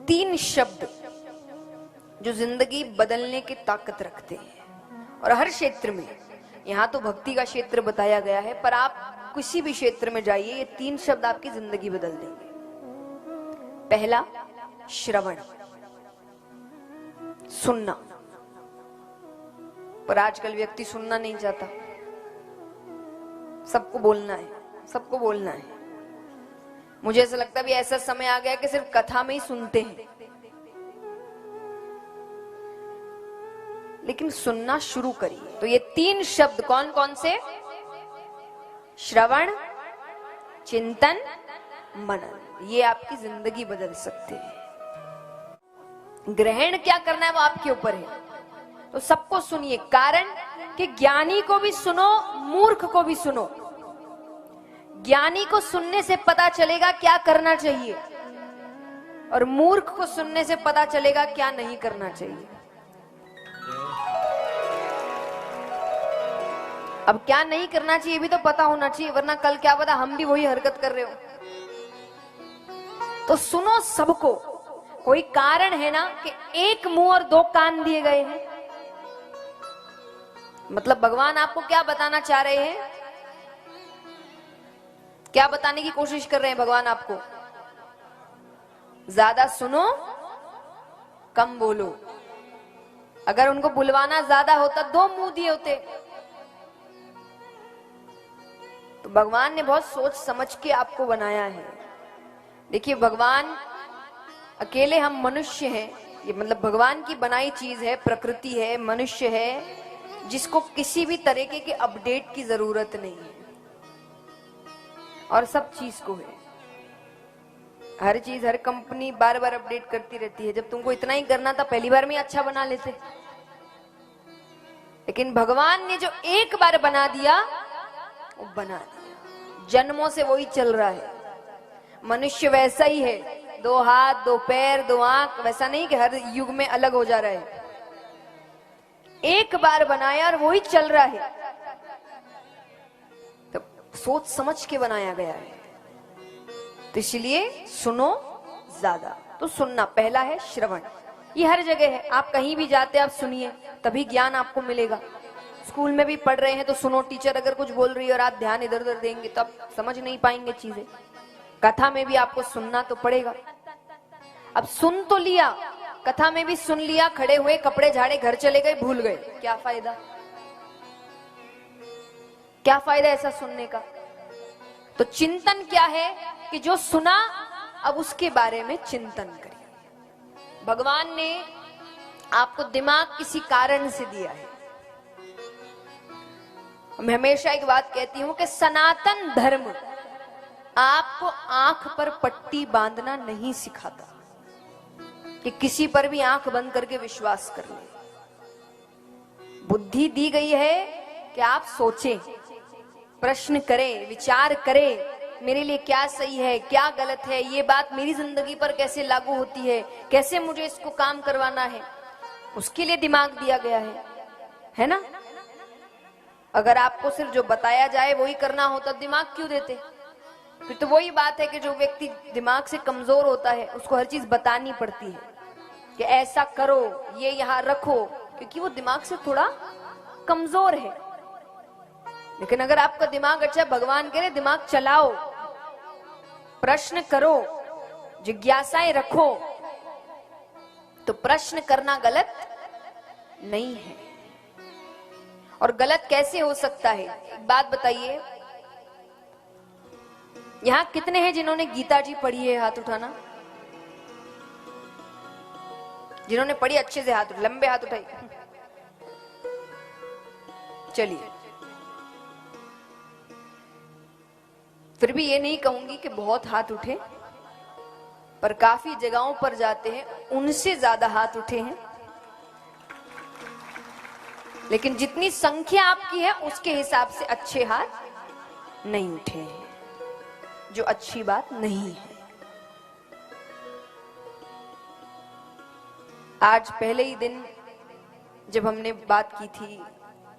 3 शब्द जो जिंदगी बदलने की ताकत रखते हैं, और हर क्षेत्र में, यहाँ तो भक्ति का क्षेत्र बताया गया है, पर आप किसी भी क्षेत्र में जाइए, ये 3 शब्द आपकी जिंदगी बदल देंगे। पहला, श्रवण, सुनना। पर आजकल व्यक्ति सुनना नहीं चाहता, सबको बोलना है, सबको बोलना है। मुझे ऐसा लगता है भी ऐसा समय आ गया कि सिर्फ कथा में ही सुनते हैं, लेकिन सुनना शुरू करिए। तो ये 3 शब्द कौन कौन से? श्रवण, चिंतन, मनन, ये आपकी जिंदगी बदल सकते हैं। ग्रहण क्या करना है वो आपके ऊपर है। तो सबको सुनिए, कारण कि ज्ञानी को भी सुनो, मूर्ख को भी सुनो। ज्ञानी को सुनने से पता चलेगा क्या करना चाहिए, और मूर्ख को सुनने से पता चलेगा क्या नहीं करना चाहिए। अब क्या नहीं करना चाहिए भी तो पता होना चाहिए, वरना कल क्या पता हम भी वही हरकत कर रहे हो। तो सुनो सबको। कोई कारण है ना कि 1 मुंह और 2 कान दिए गए हैं। मतलब भगवान आपको क्या बताना चाह रहे हैं? क्या बताने की कोशिश कर रहे हैं भगवान आपको? ज्यादा सुनो, कम बोलो। अगर उनको बुलवाना ज्यादा होता 2 मुंह दिए होते। तो भगवान ने बहुत सोच समझ के आपको बनाया है। देखिए, भगवान अकेले, हम मनुष्य हैं, ये मतलब भगवान की बनाई चीज है, प्रकृति है, मनुष्य है, जिसको किसी भी तरीके के अपडेट की जरूरत नहीं है, और सब चीज को है। हर चीज, हर कंपनी बार बार अपडेट करती रहती है। जब तुमको इतना ही करना था, पहली बार में ही अच्छा बना लेते। लेकिन भगवान ने जो एक बार बना दिया, वो बना दिया, जन्मों से वही चल रहा है। मनुष्य वैसा ही है, 2 हाथ, 2 पैर, 2 आंख, वैसा नहीं कि हर युग में अलग हो जा रहा है। एक बार बनाया और वही चल रहा है। तो सोच समझ के बनाया गया है। तो इसलिए सुनो ज्यादा। तो सुनना पहला है, श्रवण। ये हर जगह है, आप कहीं भी जाते आप सुनिए, तभी ज्ञान आपको मिलेगा। स्कूल में भी पढ़ रहे हैं तो सुनो, टीचर अगर कुछ बोल रही है और आप ध्यान इधर उधर देंगे तो आप समझ नहीं पाएंगे चीजें। कथा में भी आपको सुनना तो पड़ेगा। अब सुन तो लिया, कथा में भी सुन लिया, खड़े हुए, कपड़े झाड़े, घर चले गए, भूल गए, क्या फायदा? क्या फायदा ऐसा सुनने का? तो चिंतन क्या है कि जो सुना अब उसके बारे में चिंतन करिए। भगवान ने आपको दिमाग किसी कारण से दिया है। मैं हमेशा एक बात कहती हूं कि सनातन धर्म आपको आंख पर पट्टी बांधना नहीं सिखाता कि किसी पर भी आंख बंद करके विश्वास कर ले। बुद्धि दी गई है कि आप सोचें, प्रश्न करें, विचार करें, मेरे लिए क्या सही है, क्या गलत है, ये बात मेरी जिंदगी पर कैसे लागू होती है, कैसे मुझे इसको काम करवाना है। उसके लिए दिमाग दिया गया है ना? अगर आपको सिर्फ जो बताया जाए वही करना होता, दिमाग क्यों देते? फिर तो वही बात है कि जो व्यक्ति दिमाग से कमजोर होता है उसको हर चीज बतानी पड़ती है कि ऐसा करो, ये यहाँ रखो, क्योंकि वो दिमाग से थोड़ा कमजोर है। लेकिन अगर आपका दिमाग अच्छा, भगवान कह रहे दिमाग चलाओ, प्रश्न करो, जिज्ञासाएं रखो, तो प्रश्न करना गलत नहीं है। और गलत कैसे हो सकता है? एक बात बताइए, यहां कितने हैं जिन्होंने गीता जी पढ़ी है? हाथ उठाना। जिन्होंने पढ़ी अच्छे से हाथ, लंबे हाथ उठाइए। चलिए, फिर भी ये नहीं कहूंगी कि बहुत हाथ उठे, पर काफी जगहों पर जाते हैं उनसे ज्यादा हाथ उठे हैं। लेकिन जितनी संख्या आपकी है उसके हिसाब से अच्छे हाथ नहीं उठे हैं, जो अच्छी बात नहीं है। आज पहले ही दिन जब हमने बात की थी,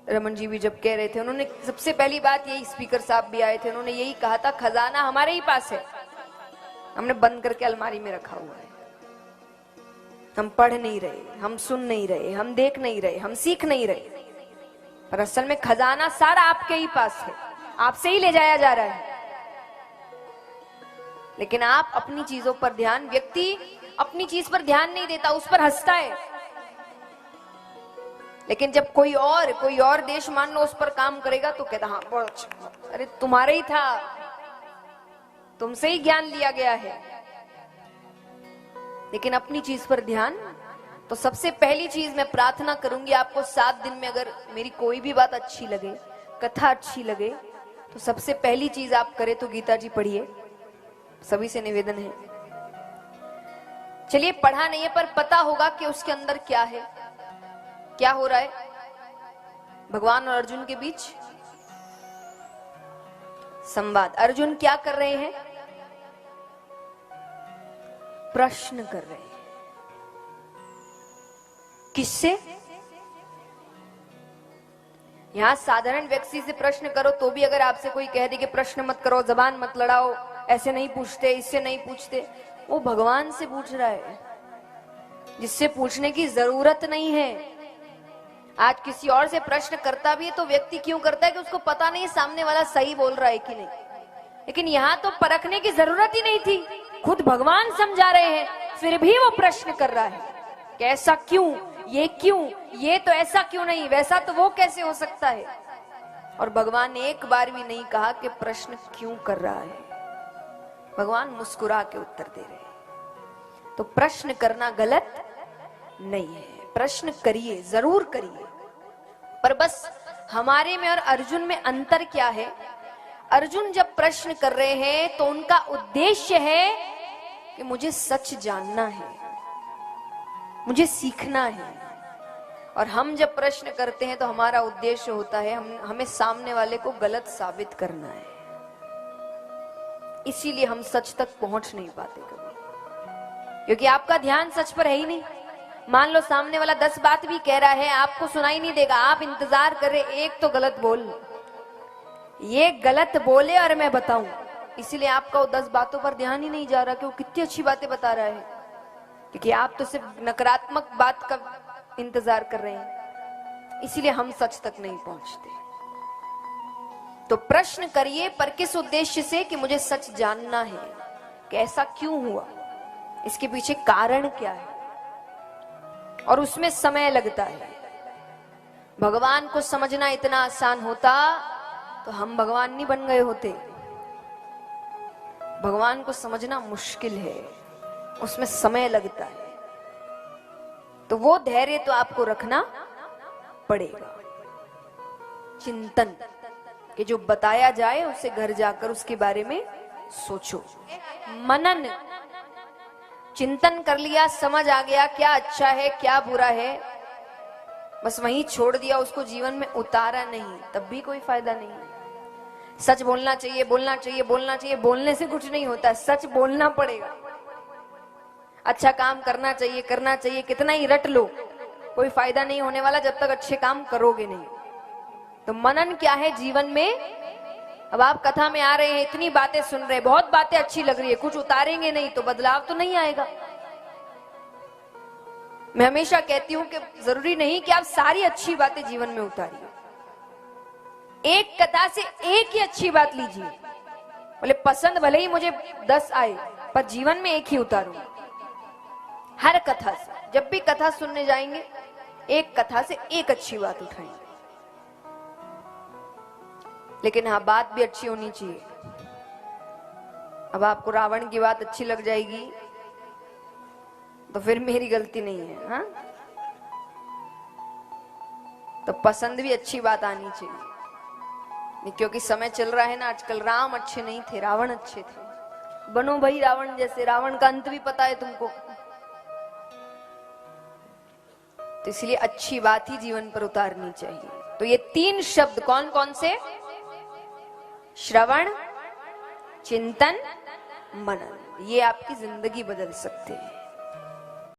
रमन जी भी जब कह रहे थे, उन्होंने सबसे पहली बात यही, स्पीकर साहब भी आए थे, उन्होंने यही कहा था, खजाना हमारे ही पास है, हमने बंद करके अलमारी में रखा हुआ है। हम पढ़ नहीं रहे, हम सुन नहीं रहे, हम देख नहीं रहे, हम सीख नहीं रहे, पर असल में खजाना सारा आपके ही पास है, आपसे ही ले जाया जा रहा है। लेकिन आप अपनी चीजों पर ध्यान, व्यक्ति अपनी चीज पर ध्यान नहीं देता, उस पर हंसता है। लेकिन जब कोई और देश मान लो उस पर काम करेगा तो कहता हाँ बहुत अच्छा, अरे तुम्हारा ही था, तुमसे ही ज्ञान लिया गया है। लेकिन अपनी चीज पर ध्यान, तो सबसे पहली चीज मैं प्रार्थना करूंगी आपको, 7 दिन में अगर मेरी कोई भी बात अच्छी लगे, कथा अच्छी लगे, तो सबसे पहली चीज आप करें तो गीता जी पढ़िए, सभी से निवेदन है। चलिए पढ़ा नहीं है पर पता होगा कि उसके अंदर क्या है, क्या हो रहा है भगवान और अर्जुन के बीच संवाद। अर्जुन क्या कर रहे हैं? प्रश्न कर रहे हैं। किससे? यहां साधारण व्यक्ति से प्रश्न करो तो भी अगर आपसे कोई कह दे कि प्रश्न मत करो, जबान मत लड़ाओ, ऐसे नहीं पूछते, इससे नहीं पूछते, वो भगवान से पूछ रहा है जिससे पूछने की जरूरत नहीं है। आज किसी और से प्रश्न करता भी है तो व्यक्ति क्यों करता है कि उसको पता नहीं सामने वाला सही बोल रहा है कि नहीं। लेकिन यहां तो परखने की जरूरत ही नहीं थी, खुद भगवान समझा रहे हैं, फिर भी वो प्रश्न कर रहा है कि ऐसा क्यों, ये तो ऐसा क्यों नहीं, वैसा तो वो कैसे हो सकता है। और भगवान ने एक बार भी नहीं कहा कि प्रश्न क्यों कर रहा है, भगवान मुस्कुरा के उत्तर दे रहे हैं। तो प्रश्न करना गलत नहीं है, प्रश्न करिए, जरूर करिए, पर बस हमारे में और अर्जुन में अंतर क्या है? अर्जुन जब प्रश्न कर रहे हैं तो उनका उद्देश्य है कि मुझे सच जानना है, मुझे सीखना है। और हम जब प्रश्न करते हैं तो हमारा उद्देश्य होता है हमें सामने वाले को गलत साबित करना है, इसीलिए हम सच तक पहुंच नहीं पाते कभी, क्योंकि आपका ध्यान सच पर है ही नहीं। मान लो सामने वाला 10 बात भी कह रहा है, आपको सुनाई नहीं देगा, आप इंतजार कर रहे एक तो गलत बोल, ये गलत बोले और मैं बताऊं, इसलिए आपका वो 10 बातों पर ध्यान ही नहीं जा रहा कि वो कितनी अच्छी बातें बता रहा है, क्योंकि आप तो सिर्फ नकारात्मक बात का इंतजार कर रहे हैं, इसीलिए हम सच तक नहीं पहुंचते। तो प्रश्न करिए, पर किस उद्देश्य से? कि मुझे सच जानना है कि ऐसा क्यों हुआ, इसके पीछे कारण क्या है, और उसमें समय लगता है। भगवान को समझना इतना आसान होता तो हम भगवान नहीं बन गए होते। भगवान को समझना मुश्किल है, उसमें समय लगता है, तो वो धैर्य तो आपको रखना पड़ेगा। चिंतन कि जो बताया जाए उसे घर जाकर उसके बारे में सोचो, मनन, चिंतन कर लिया, समझ आ गया क्या अच्छा है क्या बुरा है, बस वहीं छोड़ दिया, उसको जीवन में उतारा नहीं, तब भी कोई फायदा नहीं। सच बोलना चाहिए, बोलना चाहिए, बोलना चाहिए, बोलने से कुछ नहीं होता, सच बोलना पड़ेगा। अच्छा काम करना चाहिए, करना चाहिए, कितना ही रट लो, कोई फायदा नहीं होने वाला जब तक अच्छे काम करोगे नहीं। तो मनन क्या है जीवन में? अब आप कथा में आ रहे हैं, इतनी बातें सुन रहे हैं, बहुत बातें अच्छी लग रही है, कुछ उतारेंगे नहीं तो बदलाव तो नहीं आएगा। मैं हमेशा कहती हूं कि जरूरी नहीं कि आप सारी अच्छी बातें जीवन में उतारिए, एक कथा से एक ही अच्छी बात लीजिए, बोले पसंद भले ही मुझे 10 आए पर जीवन में एक ही उतारूंगा। हर कथा से, जब भी कथा सुनने जाएंगे, एक कथा से एक अच्छी बात उठाएंगे, लेकिन हाँ बात भी अच्छी होनी चाहिए। अब आपको रावण की बात अच्छी लग जाएगी तो फिर मेरी गलती नहीं है, हाँ? तो पसंद भी अच्छी बात आनी चाहिए, क्योंकि समय चल रहा है ना आजकल, राम अच्छे नहीं थे, रावण अच्छे थे। बनो भाई रावण जैसे, रावण का अंत भी पता है तुमको, तो इसलिए अच्छी बात ही जीवन पर उतारनी चाहिए। तो ये 3 शब्द कौन कौन से? श्रवण, चिंतन, मनन, ये आपकी जिंदगी बदल सकते हैं।